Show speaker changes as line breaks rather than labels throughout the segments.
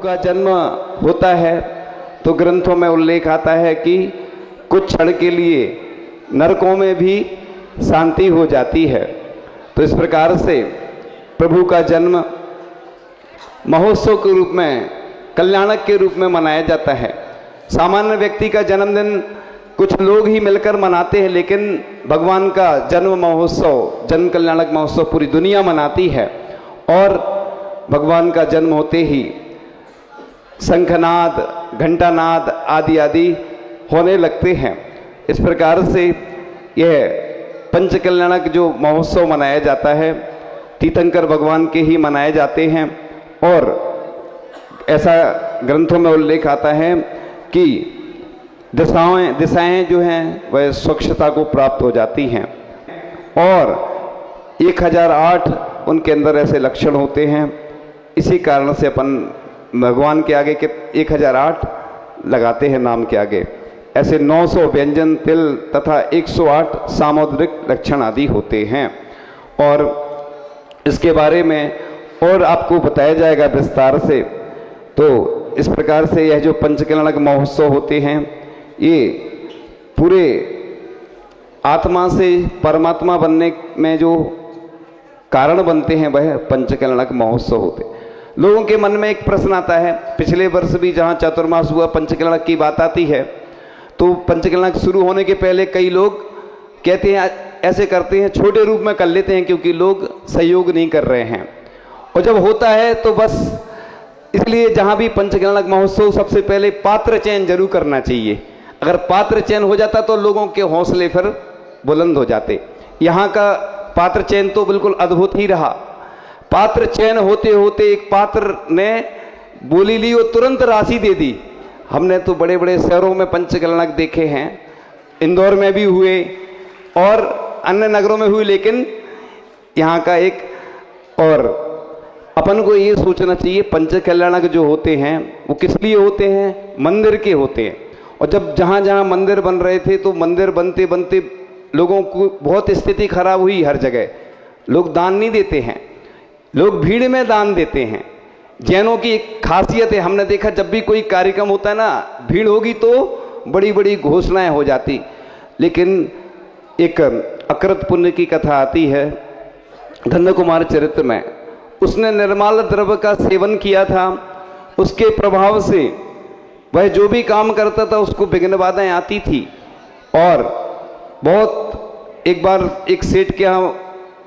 का जन्म होता है तो ग्रंथों में उल्लेख आता है कि कुछ क्षण के लिए नरकों में भी शांति हो जाती है। तो इस प्रकार से प्रभु का जन्म महोत्सव के रूप में, कल्याणक के रूप में मनाया जाता है। सामान्य व्यक्ति का जन्मदिन कुछ लोग ही मिलकर मनाते हैं, लेकिन भगवान का जन्म महोत्सव, जन्म कल्याणक महोत्सव पूरी दुनिया मनाती है। और भगवान का जन्म होते ही शंखनाद, घंटानाद आदि आदि होने लगते हैं। इस प्रकार से यह पंच कल्याणक जो महोत्सव मनाया जाता है तीर्थंकर भगवान के ही मनाए जाते हैं। और ऐसा ग्रंथों में उल्लेख आता है कि दिशाएं जो हैं वह स्वच्छता को प्राप्त हो जाती हैं। और 1008 उनके अंदर ऐसे लक्षण होते हैं। इसी कारण से अपन भगवान के आगे के 1008 लगाते हैं नाम के आगे। ऐसे 900 व्यंजन, तिल तथा 108 सामुद्रिक लक्षण आदि होते हैं। और इसके बारे में और आपको बताया जाएगा विस्तार से। तो इस प्रकार से यह जो पंचकल्याणक महोत्सव होते हैं ये पूरे आत्मा से परमात्मा बनने में जो कारण बनते हैं वह पंचकल्याणक महोत्सव होते हैं। लोगों के मन में एक प्रश्न आता है, पिछले वर्ष भी जहाँ चातुर्मास हुआ पंचकल्याणक की बात आती है तो पंचकल्याणक शुरू होने के पहले कई लोग कहते हैं, ऐसे करते हैं, छोटे रूप में कर लेते हैं क्योंकि लोग सहयोग नहीं कर रहे हैं। और जब होता है तो बस इसलिए जहाँ भी पंचकल्याणक महोत्सव सबसे पहले पात्र चयन जरूर करना चाहिए। अगर पात्र चयन हो जाता तो लोगों के हौसले फिर बुलंद हो जाते। यहाँ का पात्र चयन तो बिल्कुल अद्भुत ही रहा। पात्र चयन होते होते एक पात्र ने बोली ली और तुरंत राशि दे दी। हमने तो बड़े बड़े शहरों में पंचकल्याणक देखे हैं, इंदौर में भी हुए और अन्य नगरों में हुए, लेकिन यहाँ का एक, और अपन को ये सोचना चाहिए पंचकल्याणक जो होते हैं वो किस लिए होते हैं? मंदिर के होते हैं। और जब जहाँ जहाँ मंदिर बन रहे थे तो मंदिर बनते बनते लोगों को बहुत स्थिति खराब हुई। हर जगह लोग दान नहीं देते हैं, लोग भीड़ में दान देते हैं। जैनों की एक खासियत है, हमने देखा जब भी कोई कार्यक्रम होता है ना, भीड़ होगी तो बड़ी बड़ी घोषणाएं हो जाती। लेकिन एक अकृत पुण्य की कथा आती है धन्य कुमार चरित्र में। उसने निर्माल द्रव्य का सेवन किया था, उसके प्रभाव से वह जो भी काम करता था उसको विघ्न बाधाएं आती थी। और बहुत एक बार एक सेठ के यहाँ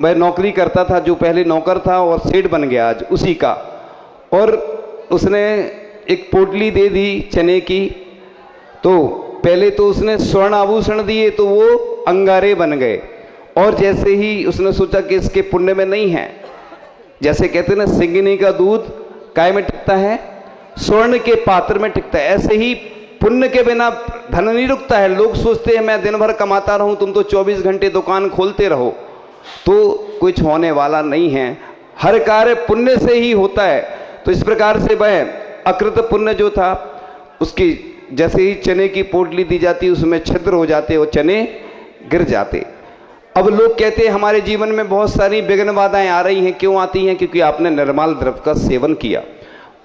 वह नौकरी करता था, जो पहले नौकर था और सेठ बन गया आज उसी का। और उसने एक पोटली दे दी चने की। तो पहले तो उसने स्वर्ण आभूषण दिए तो वो अंगारे बन गए। और जैसे ही उसने सोचा कि इसके पुण्य में नहीं है, जैसे कहते हैं ना सिंगिनी का दूध काय में टिकता है? स्वर्ण के पात्र में टिकता है। ऐसे ही पुण्य के बिना धन नहीं रुकता है। लोग सोचते हैं मैं दिन भर कमाता रहूं, तुम तो 24 घंटे दुकान खोलते रहो, तो कुछ होने वाला नहीं है। हर कार्य पुण्य से ही होता है। तो इस प्रकार से वह अकृत पुण्य जो था उसकी जैसे ही चने की पोटली दी जाती उसमें छिद्र हो जाते और चने गिर जाते। अब लोग कहते हैं हमारे जीवन में बहुत सारी विघ्न बाधाएं आ रही हैं। क्यों आती हैं? क्योंकि आपने निर्मल द्रव्य का सेवन किया।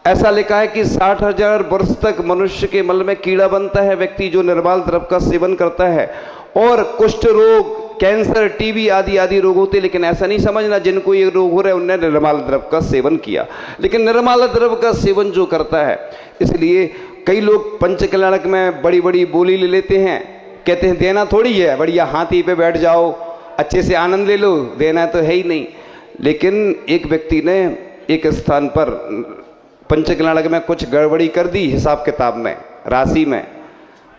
ऐसा लिखा है कि 60,000 वर्ष तक मनुष्य के मल में कीड़ा बनता है व्यक्ति जो निर्मल द्रव्य का सेवन करता है। और कुष्ठ रोग, कैंसर, टीबी आदि आदि रोग होते। लेकिन ऐसा नहीं समझना जिनको ये रोग हो रहे हैं उन्होंने निर्मल द्रव्य का सेवन किया। लेकिन निर्मल द्रव्य का सेवन जो करता है, इसलिए कई लोग पंचकल्याणक में बड़ी बड़ी बोली ले लेते हैं, कहते हैं देना थोड़ी है, बढ़िया हाथी पे बैठ जाओ, अच्छे से आनंद ले लो, देना तो है ही नहीं। लेकिन एक व्यक्ति ने एक स्थान पर पंचकल्याणक में कुछ गड़बड़ी कर दी हिसाब किताब में, राशि में,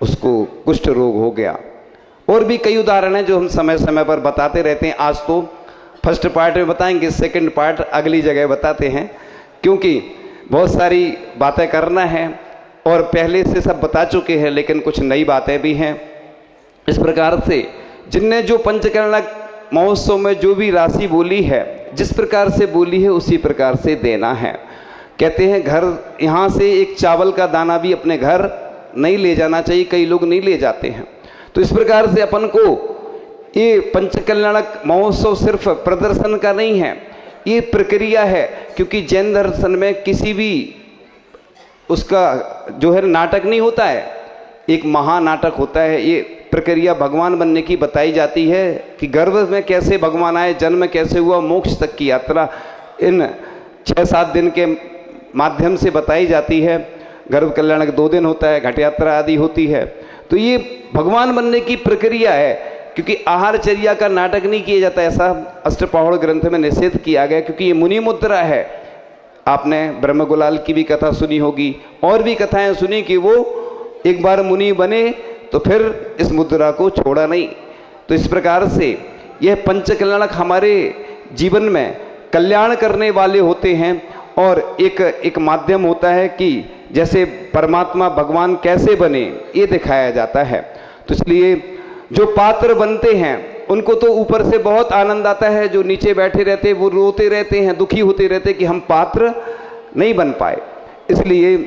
उसको कुष्ठ रोग हो गया। और भी कई उदाहरण हैं जो हम समय समय पर बताते रहते हैं। आज तो फर्स्ट पार्ट में बताएंगे, सेकंड पार्ट अगली जगह बताते हैं, क्योंकि बहुत सारी बातें करना है और पहले से सब बता चुके हैं, लेकिन कुछ नई बातें भी हैं। इस प्रकार से जिनने जो पंचकल्याणक महोत्सव में जो भी राशि बोली है, जिस प्रकार से बोली है उसी प्रकार से देना है। कहते हैं घर, यहाँ से एक चावल का दाना भी अपने घर नहीं ले जाना चाहिए, कई लोग नहीं ले जाते हैं। तो इस प्रकार से अपन को ये पंचकल्याणक महोत्सव सिर्फ प्रदर्शन का नहीं है, ये प्रक्रिया है। क्योंकि जैन दर्शन में किसी भी उसका जो है नाटक नहीं होता है, एक महानाटक होता है। ये प्रक्रिया भगवान बनने की बताई जाती है कि गर्भ में कैसे भगवान आए, जन्म कैसे हुआ, मोक्ष तक की यात्रा इन 6-7 दिन के माध्यम से बताई जाती है। गर्भ कल्याण 2 दिन होता है, घट यात्रा आदि होती है। तो ये भगवान बनने की प्रक्रिया है, क्योंकि आहारचर्या का नाटक नहीं किया जाता, ऐसा अष्टपहड़ ग्रंथ में निषेध किया गया, क्योंकि ये मुनि मुद्रा है। आपने ब्रह्म गुलाल की भी कथा सुनी होगी, और भी कथाएं सुनी कि वो एक बार मुनि बने तो फिर इस मुद्रा को छोड़ा नहीं। तो इस प्रकार से यह पंचकल्याणक हमारे जीवन में कल्याण करने वाले होते हैं, और एक माध्यम होता है कि जैसे परमात्मा भगवान कैसे बने ये दिखाया जाता है। तो इसलिए जो पात्र बनते हैं उनको तो ऊपर से बहुत आनंद आता है, जो नीचे बैठे रहते हैं वो रोते रहते हैं, दुखी होते रहते हैं कि हम पात्र नहीं बन पाए, इसलिए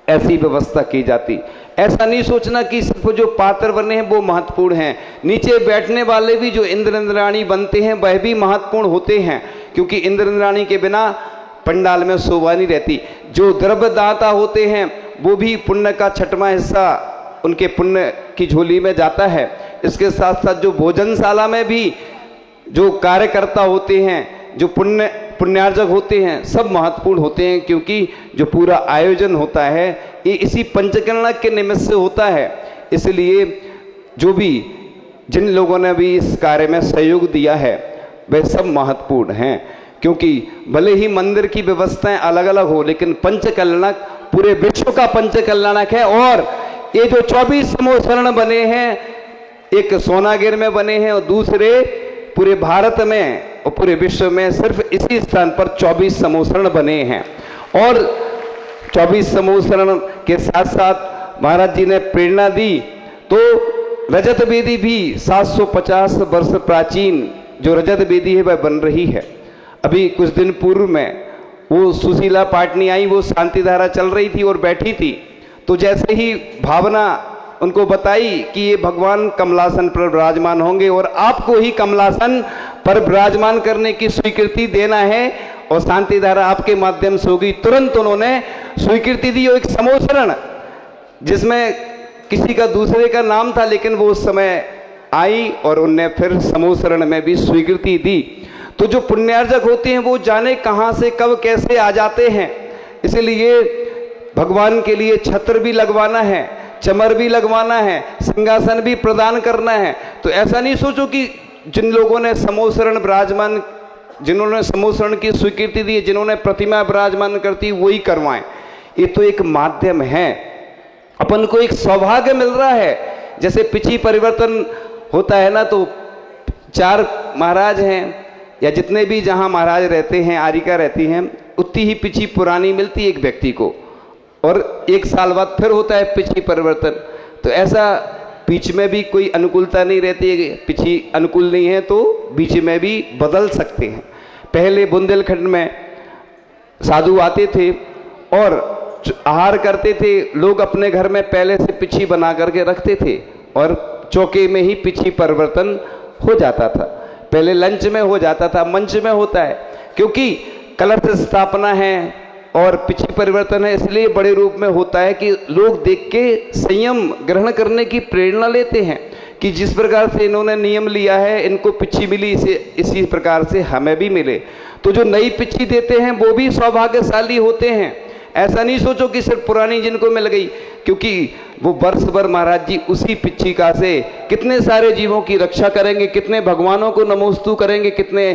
ऐसी व्यवस्था की जाती। ऐसा नहीं सोचना कि सिर्फ जो पात्र बने हैं वो महत्वपूर्ण हैं, नीचे बैठने वाले भी जो इंद्र इंद्राणी बनते हैं वह भी महत्वपूर्ण होते हैं, क्योंकि इंद्र इंद्राणी के बिना पंडाल में शोभा नहीं रहती। जो द्रव्यदाता होते हैं वो भी पुण्य का 6वां हिस्सा उनके पुण्य की झोली में जाता है। इसके साथ साथ जो भोजनशाला में भी जो कार्यकर्ता होते हैं, जो पुण्यार्जक होते हैं, सब महत्वपूर्ण होते हैं, क्योंकि जो पूरा आयोजन होता है ये इसी पंचकल्याणक के निमित्त से होता है। इसलिए जो भी जिन लोगों ने भी इस कार्य में सहयोग दिया है वे सब महत्वपूर्ण हैं, क्योंकि भले ही मंदिर की व्यवस्थाएं अलग अलग हो, लेकिन पंचकल्याणक पूरे विश्व का पंचकल्याणक है। और ये जो 24 समूह शरण बने हैं, एक सोनागिर में बने हैं और दूसरे पूरे भारत में और पूरे विश्व में सिर्फ इसी स्थान पर 24 समूह शरण बने हैं। और 24 समूह शरण के साथ साथ महाराज जी ने प्रेरणा दी, तो रजत वेदी भी 750 वर्ष प्राचीन जो रजत वेदी है वह बन रही है। अभी कुछ दिन पूर्व में वो सुशीला पाटनी आई, वो शांति धारा चल रही थी और बैठी थी, तो जैसे ही भावना उनको बताई कि ये भगवान कमलासन पर विराजमान होंगे और आपको ही कमलासन पर विराजमान करने की स्वीकृति देना है और शांति धारा आपके माध्यम से होगी, तुरंत उन्होंने स्वीकृति दी। और एक समूह शरण जिसमें किसी का दूसरे का नाम था, लेकिन वो उस समय आई और उनने फिर समूह शरण में भी स्वीकृति दी। तो जो पुण्यार्जक होते हैं वो जाने कहाँ से कब कैसे आ जाते हैं, इसलिए भगवान के लिए छत्र भी लगवाना है, चमर भी लगवाना है, सिंहासन भी प्रदान करना है। तो ऐसा नहीं सोचो कि जिन लोगों ने समूह शरण विराजमान, जिन्होंने समूह शरण की स्वीकृति दी, जिन्होंने प्रतिमा विराजमान करती वही करवाएं। ये तो एक माध्यम है, अपन को एक सौभाग्य मिल रहा है। जैसे पिछी परिवर्तन होता है ना, तो 4 महाराज हैं या जितने भी जहाँ महाराज रहते हैं, आरिका रहती हैं, उतनी ही पिछी पुरानी मिलती है एक व्यक्ति को, और 1 साल बाद फिर होता है पिछी परिवर्तन। तो ऐसा बीच में भी कोई अनुकूलता नहीं रहती है, पिछी अनुकूल नहीं है तो बीच में भी बदल सकते हैं। पहले बुंदेलखंड में साधु आते थे और आहार करते थे, लोग अपने घर में पहले से पिछी बना करके रखते थे और चौके में ही पिछी परिवर्तन हो जाता था। पहले लंच में हो जाता था, मंच में होता है, क्योंकि कलश स्थापना है और पिछी परिवर्तन है, इसलिए बड़े रूप में होता है कि लोग देख के संयम ग्रहण करने की प्रेरणा लेते हैं कि जिस प्रकार से इन्होंने नियम लिया है, इनको पिछी मिली, इसी प्रकार से हमें भी मिले। तो जो नई पिछी देते हैं वो भी सौभाग्यशाली होते हैं। ऐसा नहीं सोचो कि सिर्फ पुरानी जिनको मिल गई, क्योंकि वो वर्ष भर महाराज जी उसी पिछिका से कितने सारे जीवों की रक्षा करेंगे, कितने भगवानों को नमोस्तु करेंगे, कितने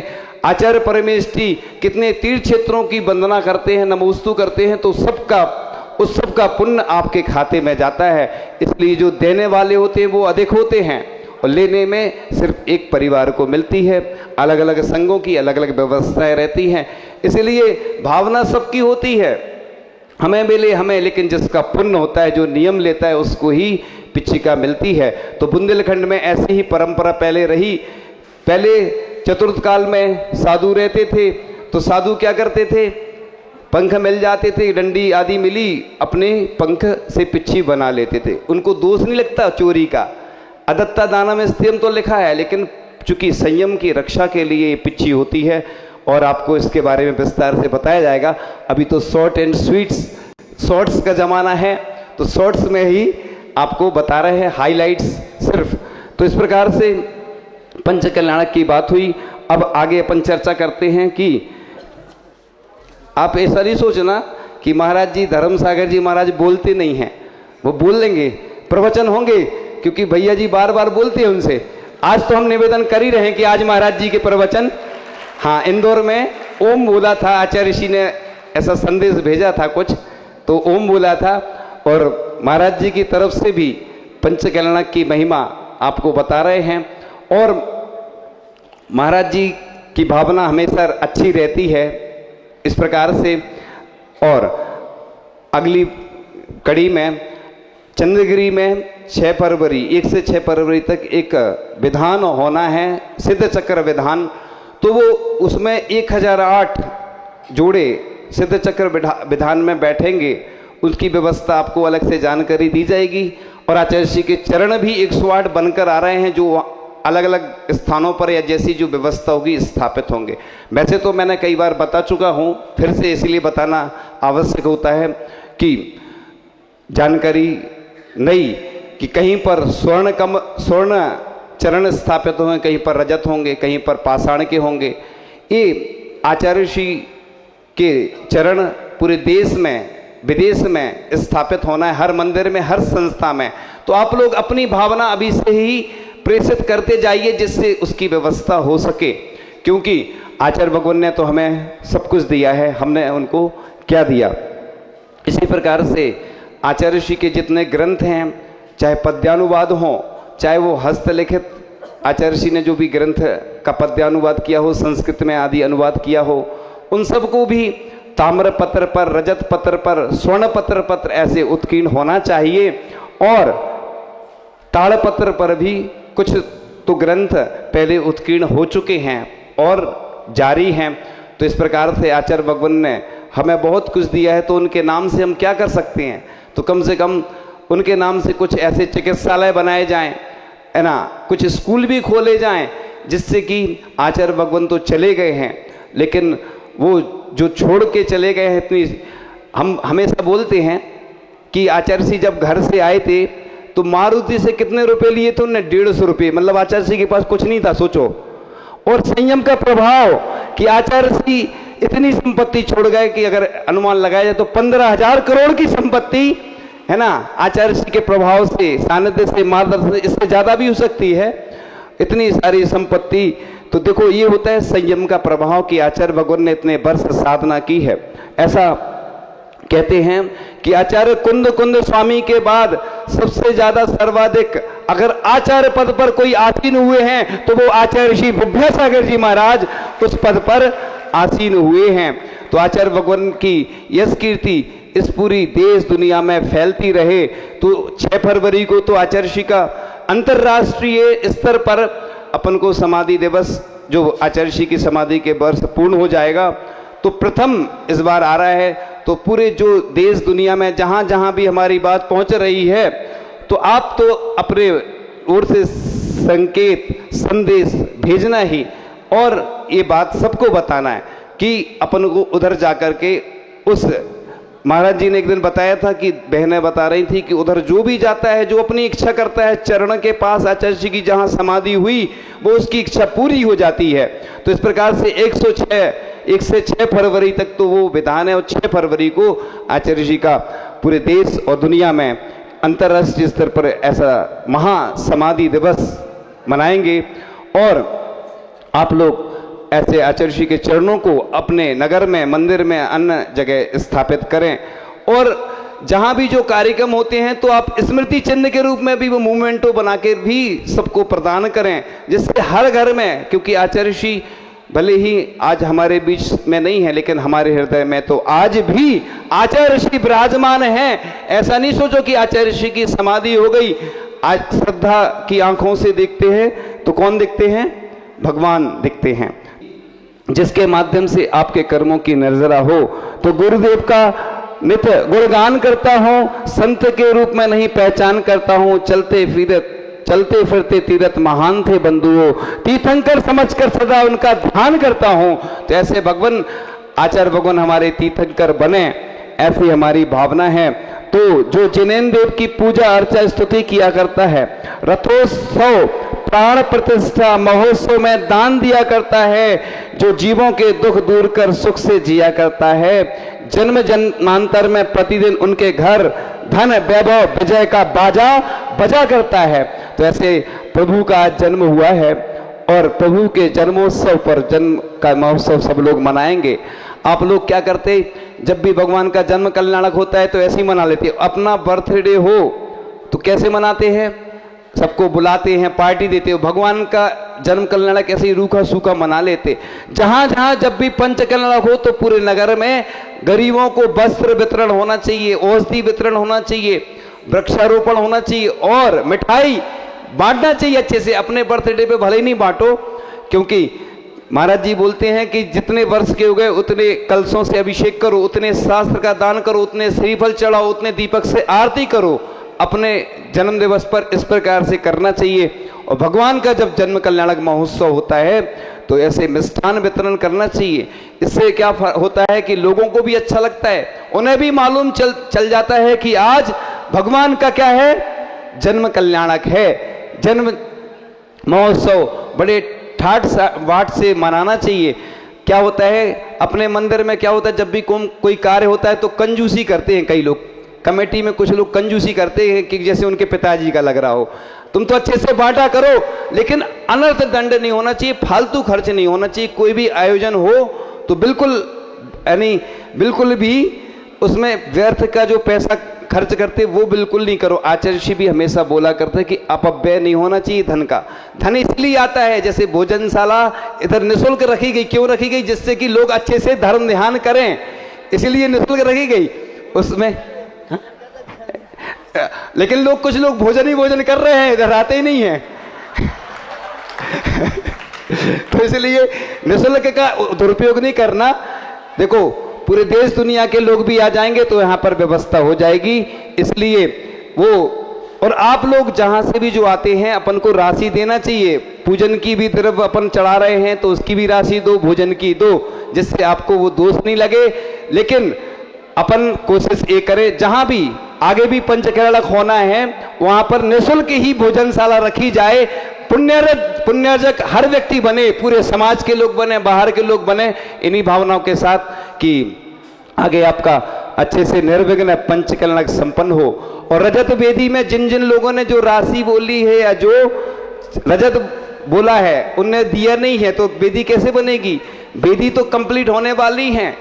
आचार्य परमेष्ठी, कितने तीर्थ क्षेत्रों की वंदना करते हैं, नमोस्तु करते हैं। तो उस सब का पुण्य आपके खाते में जाता है। इसलिए जो देने वाले होते हैं वो अधिक होते हैं और लेने में सिर्फ एक परिवार को मिलती है। अलग अलग संघों की अलग अलग व्यवस्थाएं रहती हैं, इसलिए भावना सबकी होती है, हमें मिले हमें, लेकिन जिसका पुण्य होता है, जो नियम लेता है, उसको ही पिछिका मिलती है। तो बुंदेलखंड में ऐसी ही परंपरा पहले रही। पहले चतुर्थ काल में साधु रहते थे, तो साधु क्या करते थे, पंख मिल जाते थे, डंडी आदि मिली, अपने पंख से पिच्छी बना लेते थे। उनको दोष नहीं लगता चोरी का, अदत्ता दानम स्त्यम तो लिखा है, लेकिन चूंकि संयम की रक्षा के लिए पिच्छी होती है और आपको इसके बारे में विस्तार से बताया जाएगा। अभी तो शॉर्ट एंड स्वीट्स शॉर्ट्स का ज़माना है, तो शॉर्ट्स में ही आपको बता रहे हैं हाइलाइट्स सिर्फ। तो इस प्रकार से पंच कल्याणक की बात हुई। अब आगे अपन चर्चा करते हैं कि आप ऐसा नहीं सोचना कि महाराज जी, धर्म सागर जी महाराज बोलते नहीं हैं, वो बोल लेंगे, प्रवचन होंगे, क्योंकि भैया जी बार बार बोलते हैं उनसे। आज तो हम निवेदन कर ही रहे हैं कि आज महाराज जी के प्रवचन, हाँ, इंदौर में ओम बोला था, आचार्य ऋषि ने ऐसा संदेश भेजा था कुछ, तो ओम बोला था, और महाराज जी की तरफ से भी पंच कल्याणक की महिमा आपको बता रहे हैं। और महाराज जी की भावना हमेशा अच्छी रहती है इस प्रकार से। और अगली कड़ी में चंद्रगिरी में 6 फरवरी 1 से 6 फरवरी तक एक विधान होना है, सिद्ध चक्र विधान। तो वो उसमें 1008 जोड़े सिद्ध चक्र विधान में बैठेंगे, उसकी व्यवस्था आपको अलग से जानकारी दी जाएगी। और आचार्य श्री के चरण भी 108 बनकर आ रहे हैं, जो अलग अलग स्थानों पर या जैसी जो व्यवस्था होगी स्थापित होंगे। वैसे तो मैंने कई बार बता चुका हूँ, फिर से इसलिए बताना आवश्यक होता है कि जानकारी नहीं कि कहीं पर स्वर्ण चरण स्थापित होंगे, कहीं पर रजत होंगे, कहीं पर पाषाण के होंगे। ये आचार्य श्री के चरण पूरे देश में विदेश में स्थापित होना है, हर मंदिर में, हर संस्था में। तो आप लोग अपनी भावना अभी से ही प्रेषित करते जाइए, जिससे उसकी व्यवस्था हो सके, क्योंकि आचार्य भगवान ने तो हमें सब कुछ दिया है, हमने उनको क्या दिया। इसी प्रकार से आचार्य ऋषि के जितने ग्रंथ हैं, चाहे पद्यानुवाद हों, चाहे वो हस्तलिखित आचार्य ऋषि ने जो भी ग्रंथ का पद्यानुवाद किया हो, संस्कृत में आदि अनुवाद किया हो, उन सबको भी ताम्र पत्र पर, रजत पत्र पर, स्वर्ण पत्र ऐसे उत्कीर्ण होना चाहिए। और ताड़पत्र पर भी कुछ तो ग्रंथ पहले उत्कीर्ण हो चुके हैं और जारी हैं। तो इस प्रकार से आचार्य भगवान ने हमें बहुत कुछ दिया है, तो उनके नाम से हम क्या कर सकते हैं? तो कम से कम उनके नाम से कुछ ऐसे चिकित्सालय बनाए जाएं, है ना, कुछ स्कूल भी खोले जाएं, जिससे कि आचार्य भगवान तो चले गए हैं, लेकिन वो जो छोड़ के चले गए हैं इतनी, हम हमेशा बोलते हैं कि आचार्य जी जब घर से आए थे तो मारुति से कितने रुपए लिए थे उन्होंने? 150 रुपये। मतलब आचार्य जी के पास कुछ नहीं था, सोचो। और संयम का प्रभाव कि आचार्य जी इतनी संपत्ति छोड़ गए कि अगर अनुमान लगाया जाए तो 15,000 करोड़ की संपत्ति, है ना, आचार्य जी के प्रभाव से, सानिध्य से, मार्गदर्शन से, इससे ज्यादा भी हो सकती है, इतनी सारी संपत्ति। तो देखो, ये होता है संयम का प्रभाव कि आचार्य भगवान ने इतने वर्ष साधना की है। ऐसा कहते हैं कि आचार्य कुंद स्वामी के बाद सबसे ज्यादा सर्वाधिक अगर आचार्य पद पर कोई आसीन हुए हैं तो वो आचार्य श्री विद्यासागर जी महाराज उस पद पर आसीन हुए हैं। तो आचार्य भगवान की यश कीर्ति इस पूरी देश दुनिया में फैलती रहे। तो 6 फरवरी को तो आचार्य श्री का अंतर्राष्ट्रीय स्तर पर अपन को समाधि दिवस, जो आचार्य श्री की समाधि के वर्ष पूर्ण हो जाएगा, तो प्रथम इस बार आ रहा है। तो पूरे जो देश दुनिया में जहां जहां भी हमारी बात पहुंच रही है, तो आप तो अपने ओर से संकेत संदेश भेजना ही, और ये बात सबको बताना है कि अपन को उधर जाकर के उस, महाराज जी ने एक दिन बताया था कि बहनें बता रही थी कि उधर जो भी जाता है, जो अपनी इच्छा करता है, चरण के पास आचार्य जी की जहां समाधि हुई, वो उसकी इच्छा पूरी हो जाती है। तो इस प्रकार से 1 से 6 फरवरी तक तो वो विधान है, और 6 फरवरी को आचार्य जी का पूरे देश और दुनिया में अंतर्राष्ट्रीय स्तर पर ऐसा महासमाधि दिवस मनाएंगे। और आप लोग ऐसे आचार्य जी के चरणों को अपने नगर में, मंदिर में, अन्य जगह स्थापित करें। और जहां भी जो कार्यक्रम होते हैं, तो आप स्मृति चिन्ह के रूप में भी वो मूवमेंटो बना के भी सबको प्रदान करें, जिससे हर घर में, क्योंकि आचार्य जी भले ही आज हमारे बीच में नहीं है, लेकिन हमारे हृदय में तो आज भी आचार्य श्री विराजमान हैं। ऐसा नहीं सोचो कि आचार्य श्री की समाधि हो गई। आज श्रद्धा की आंखों से देखते हैं तो कौन दिखते हैं? भगवान दिखते हैं, जिसके माध्यम से आपके कर्मों की नजरा हो। तो गुरुदेव का नित्य गुणगान करता हूँ, संत के रूप में नहीं पहचान करता हूँ, चलते फिरते तीरथ महान थे बंधुओं, तीर्थंकर समझकर सदा उनका ध्यान करता हूं। तो ऐसे भगवान, आचार्य भगवान हमारे तीर्थंकर बने, ऐसी हमारी भावना है। तो जो जिनेन्द्र देव की पूजा अर्चा स्तुति किया करता है, रथोत्सव प्राण प्रतिष्ठा महोत्सव में दान दिया करता है, जो जीवों के दुख दूर कर सुख से जिया करता है, जन्म जन्मांतर में प्रतिदिन उनके घर धन वैभव विजय का बाजा बजा करता है। तो ऐसे प्रभु का आज जन्म हुआ है और प्रभु के जन्मोत्सव पर जन्म का महोत्सव सब लोग मनाएंगे। आप लोग क्या करते, जब भी भगवान का जन्म कल्याणक होता है तो ऐसे ही मना लेते। अपना बर्थडे हो तो कैसे मनाते हैं, सबको बुलाते हैं, पार्टी देते हो। भगवान का जन्म कल्याणक ऐसे ही रूखा सूखा मना लेते। जहां जहां जब भी पंच कल्याणक हो तो पूरे नगर में गरीबों को वस्त्र वितरण होना चाहिए, औषधि वितरण होना चाहिए, वृक्षारोपण होना चाहिए और मिठाई बांटना चाहिए अच्छे से। अपने बर्थडे पे भले ही नहीं बांटो, क्योंकि महाराज जी बोलते हैं कि जितने वर्ष के हो गए उतने कलशों से अभिषेक करो, उतने शास्त्र का दान करो, उतने श्रीफल चढ़ाओ, उतने दीपक से आरती करो। अपने जन्म दिवस पर इस प्रकार से करना चाहिए। और भगवान का जब जन्म कल्याणक महोत्सव होता है तो ऐसे मिष्ठान वितरण करना चाहिए। इससे क्या होता है कि लोगों को भी अच्छा लगता है, उन्हें भी मालूम चल जाता है कि आज भगवान का क्या है, जन्म कल्याणक है। जन्म महोत्सव बड़े ठाट वाट से मनाना चाहिए। क्या होता है अपने मंदिर में, क्या होता है जब भी कोई कार्य होता है तो कंजूसी करते हैं कई लोग। कमेटी में कुछ लोग कंजूसी करते हैं कि जैसे उनके पिताजी का लग रहा हो। तुम तो अच्छे से बांटा करो, लेकिन अनर्थ दंड नहीं होना चाहिए, फालतू खर्च नहीं होना चाहिए। कोई भी आयोजन हो तो बिल्कुल यानी बिल्कुल भी उसमें व्यर्थ का जो पैसा खर्च करते वो बिल्कुल नहीं करो। आचार्य श्री भी हमेशा बोला करते कि अपव्यय नहीं होना चाहिए धन का। धन इसलिए आता है, जैसे भोजनशाला इधर निःशुल्क रखी गई, क्यों रखी गई, जिससे कि लोग अच्छे से धर्म ध्यान करें, इसलिए निःशुल्क रखी गई उसमें। लेकिन लोग कुछ लोग भोजन ही भोजन कर रहे हैं, इधर आते ही नहीं है। तो इसलिए निःशुल्क का दुरुपयोग नहीं करना। देखो पूरे देश दुनिया के लोग भी आ जाएंगे तो यहाँ पर व्यवस्था हो जाएगी, इसलिए वो। और आप लोग जहां से भी जो आते हैं अपन को राशि देना चाहिए। पूजन की भी तरफ अपन चढ़ा रहे हैं तो उसकी भी राशि दो, भोजन की दो, जिससे आपको वो दोष नहीं लगे। लेकिन अपन कोशिश ये करें जहां भी आगे भी पंचकल्याणक होना है वहां पर निःशुल्क ही भोजनशाला रखी जाए। पुण्यजक हर व्यक्ति बने, पूरे समाज के लोग बने, बाहर के लोग बने, इन्हीं भावनाओं के साथ कि आगे आपका अच्छे से निर्विघ्न पंचकल्याणक संपन्न हो। और रजत वेदी में जिन जिन लोगों ने जो राशि बोली है या जो रजत बोला है उनने दिया नहीं है तो वेदी कैसे बनेगी। वेदी तो कंप्लीट होने वाली है।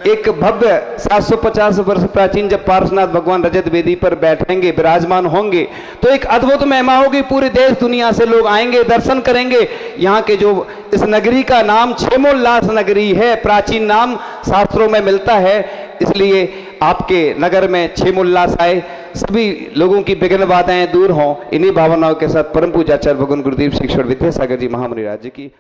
एक भव्य 750 वर्ष प्राचीन जब पार्श्वनाथ भगवान रजत वेदी पर बैठेंगे, विराजमान होंगे, तो एक अद्भुत महिमा होगी। पूरे देश दुनिया से लोग आएंगे, दर्शन करेंगे। यहाँ के जो इस नगरी का नाम क्षेमोल्लास नगरी है, प्राचीन नाम शास्त्रों में मिलता है, इसलिए आपके नगर में क्षेमोल्लास आए, सभी लोगों की विघ्न बाधाएं दूर हों। इन्हीं भावनाओं के साथ परम पूज्याचार्य भगवान गुरुदेव श्री ईश्वर विद्यासागर जी महामुनि राज्य की